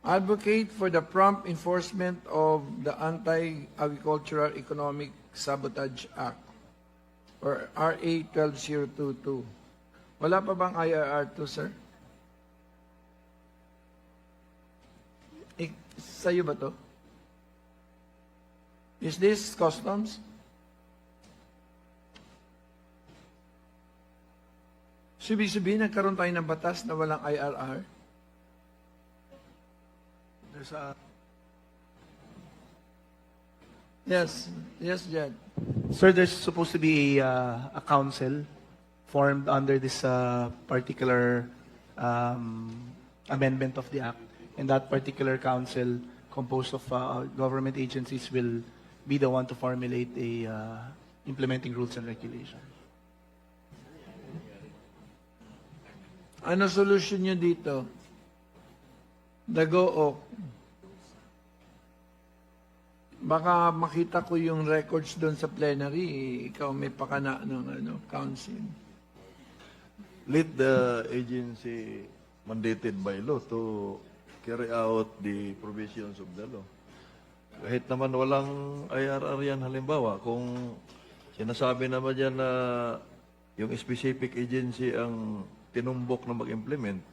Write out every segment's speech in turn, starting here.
Advocate for the prompt enforcement of the Anti-Agricultural Economic Sabotage Act, or RA 12022. Wala pa bang IRR to, sir? Sa'yo ba to? Is this customs? Sabihin, nagkaroon tayo ng batas na walang IRR? There's a Yes, Jed. Sir, there's supposed to be a council formed under this particular amendment of the act, and that particular council, composed of government agencies, will be the one to formulate a implementing rules and regulations. Ano solution nyo dito? Dagook. Baka makita ko yung records doon sa plenary, ikaw may pakana ng council. Let the agency mandated by law to carry out the provisions of the law. Kahit naman walang IRR yan, halimbawa, kung sinasabi naman yan na yung specific agency ang tinumbok na mag-implement,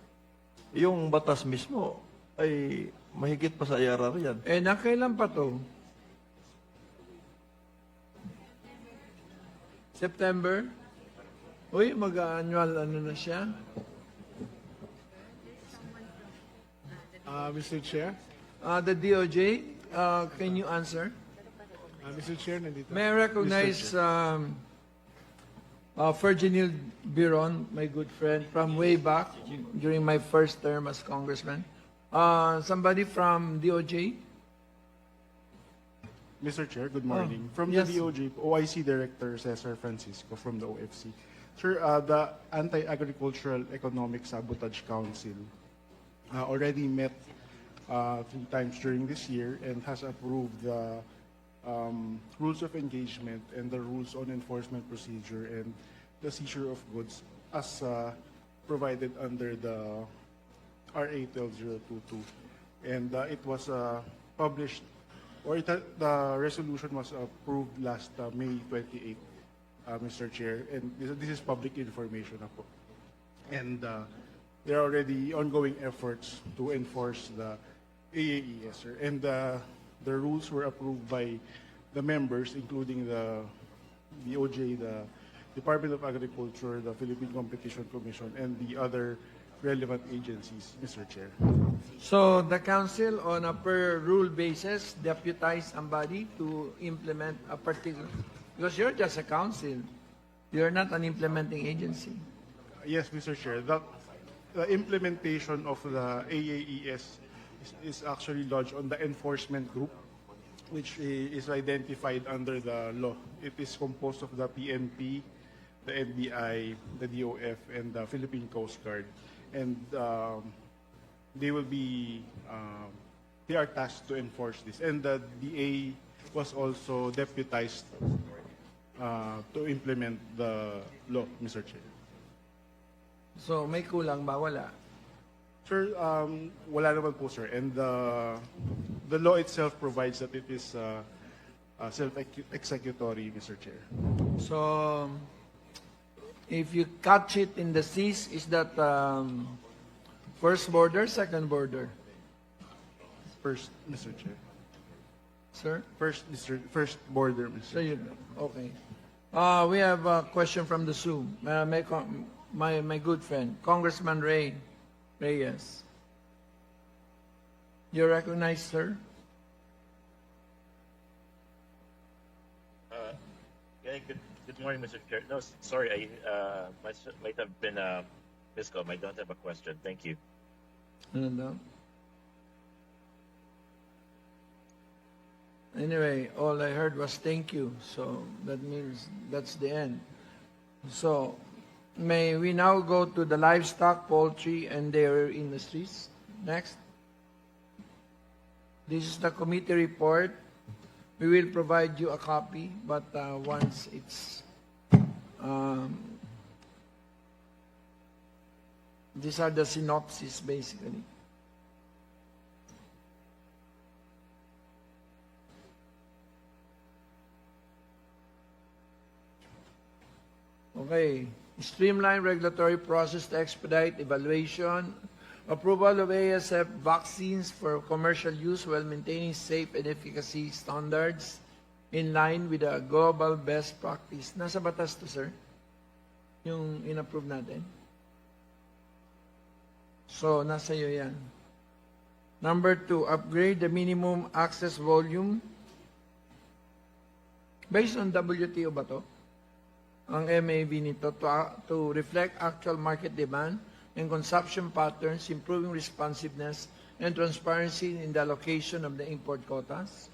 yung batas mismo ay mahigit pa sa IRR yan. Nakailan pa to? September? Uy, mag-annual ano na siya? Mr. Chair, The DOJ, can you answer? Mr. Chair, nandito. May I recognize Ferginil Biron, my good friend, from way back during my first term as congressman. Somebody from DOJ? Mr. Chair, good morning. From yes. the DOJ, OIC Director Cesar Francisco from the OFC. Sir, the Anti-Agricultural Economic Sabotage Council already met 3 times during this year and has approved the rules of engagement and the rules on enforcement procedure and the seizure of goods as provided under the RA 12022. And it was published, or the resolution was approved last May 28, Mr. Chair, and this is public information na po. And there are already ongoing efforts to enforce the AAES, sir. And the rules were approved by the members, including the DOJ, the Department of Agriculture, the Philippine Competition Commission, and the other relevant agencies, Mr. Chair. So the council, on a per rule basis, deputize somebody to implement a particular, because you're just a council, you're not an implementing agency. Yes, Mr. Chair. The implementation of the AAES is actually lodged on the enforcement group, which is identified under the law. It is composed of the PNP, the NBI, the DOF, and the Philippine Coast Guard. And they will be, they are tasked to enforce this. And the DA was also deputized to implement the law, Mr. Chair. So may kulang ba? Wala. Sir, wala naman po, sir. And the law itself provides that it is self-executory, Mr. Chair. So if you catch it in the seas, is that first border, second border? First, Mr. Chair. Sir? First border, Mr. So you, okay. We have a question from the Zoom. My good friend, Congressman Reyes. You recognize, sir? Good morning, Mr. Chair. No, sorry, I might have been a miscom. I don't have a question. Thank you. Ano daw? Anyway, all I heard was thank you. So that means that's the end. So may we now go to the livestock, poultry, and dairy industries. Next. This is the committee report. We will provide you a copy, but once it's these are the synopsis basically. Okay. Streamline regulatory process to expedite evaluation. Approval of ASF vaccines for commercial use while maintaining safe and efficacy standards in line with the global best practice. Nasa batas to, sir? Yung in-approve natin? So, nasa iyo yan. Number 2, upgrade the minimum access volume. Based on WTO ba to? Ang MAV nito to reflect actual market demand and consumption patterns, improving responsiveness and transparency in the allocation of the import quotas?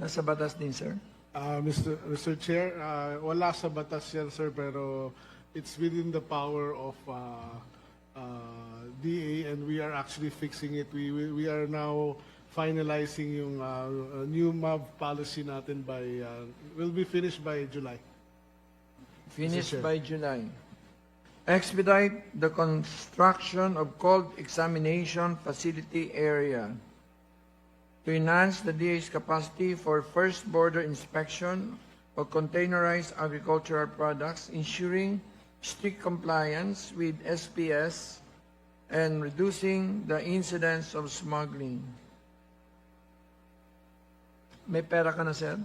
Nasa batas din, sir? Mr. Chair, wala sa batas yan, sir, pero it's within the power of DA, and we are actually fixing it. We are now finalizing yung new MAV policy natin by, will be finished by July. Finished Chair. by July. Expedite the construction of cold examination facility area to enhance the DA's capacity for first border inspection of containerized agricultural products, ensuring strict compliance with SPS and reducing the incidence of smuggling. May pera ka na, sir?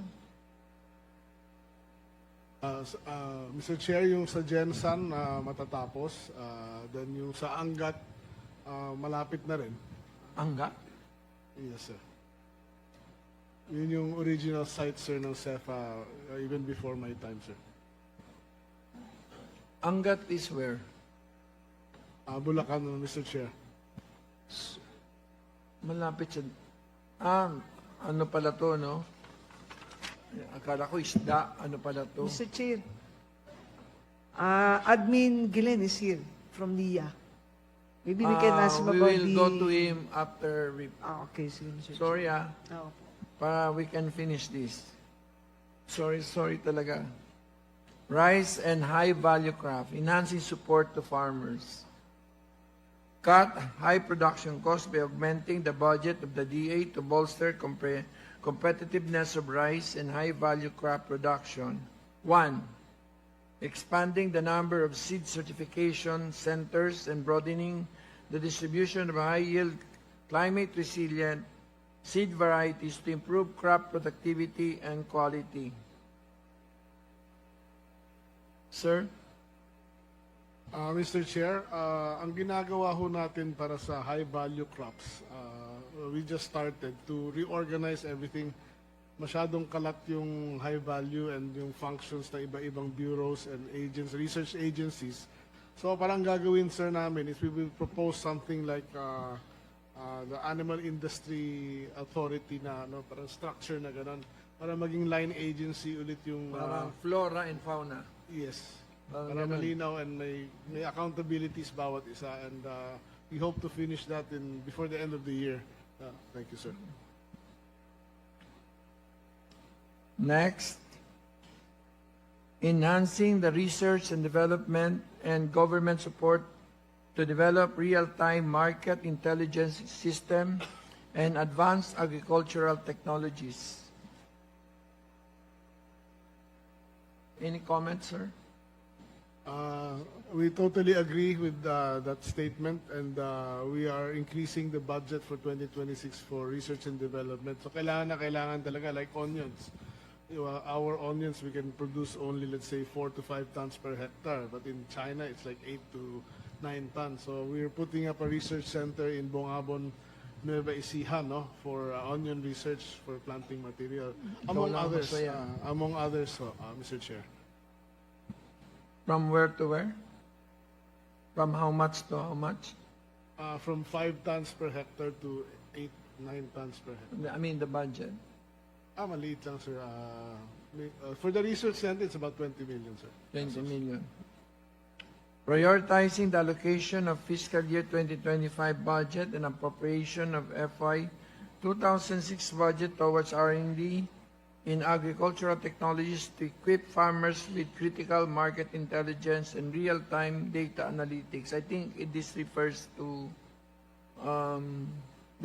Mr. Chair, yung sa Gensan matatapos, then yung sa Angat malapit na rin. Angga? Yes, sir. Yun yung original site, sir, ng CEFA even before my time, sir. Angat is where? Bulacan, Mr. Chair. Malapit sa... ano pala to, no? Akala ko isda, ano pala to? Mr. Chair, Admin Glenn is here from NIA. Maybe we can ask him We about will the... go to him after we... Okay, sige, Mr. Chair. Sorry, Oo. para we can finish this. Sorry talaga. Rice and high-value craft, enhancing support to farmers. Cut high production costs by augmenting the budget of the DA to bolster competitiveness of rice and high-value crop production. 1. Expanding the number of seed certification centers and broadening the distribution of high-yield, climate-resilient seed varieties to improve crop productivity and quality. Sir? Mr. Chair, ang ginagawa ho natin para sa high-value crops, we just started to reorganize everything. Masyadong kalat yung high-value and yung functions ng iba-ibang bureaus and agents, research agencies. So parang gagawin, sir, namin is we will propose something like the Animal Industry Authority na parang structure na gano'n para maging line agency ulit yung... Parang flora and fauna. Yes. Parang Para ganun. malinaw and may accountabilities bawat isa, and we hope to finish that before the end of the year. Thank you, sir. Next, enhancing the research and development and government support to develop real-time market intelligence system and advanced agricultural technologies. Any comments, sir? We totally agree with that statement, and we are increasing the budget for 2026 for research and development. So kailangan talaga, like onions. Our onions, we can produce only, let's say, 4 to 5 tons per hectare, but in China, it's like 8 to 9 tons. So we're putting up a research center in Bongabon, Nueva Ecija, no, for onion research for planting material, among lang others. masaya. Among others, Mr. Chair. From where to where? From how much to how much? From 5 tons per hectare to 8, 9 tons per hectare. I mean the budget. Maliit lang, sir. For the research center, it's about 20 million, sir. 20 million. Prioritizing the allocation of fiscal year 2025 budget and appropriation of FY 2006 budget towards R&D in agricultural technologies to equip farmers with critical market intelligence and real-time data analytics. I think this refers to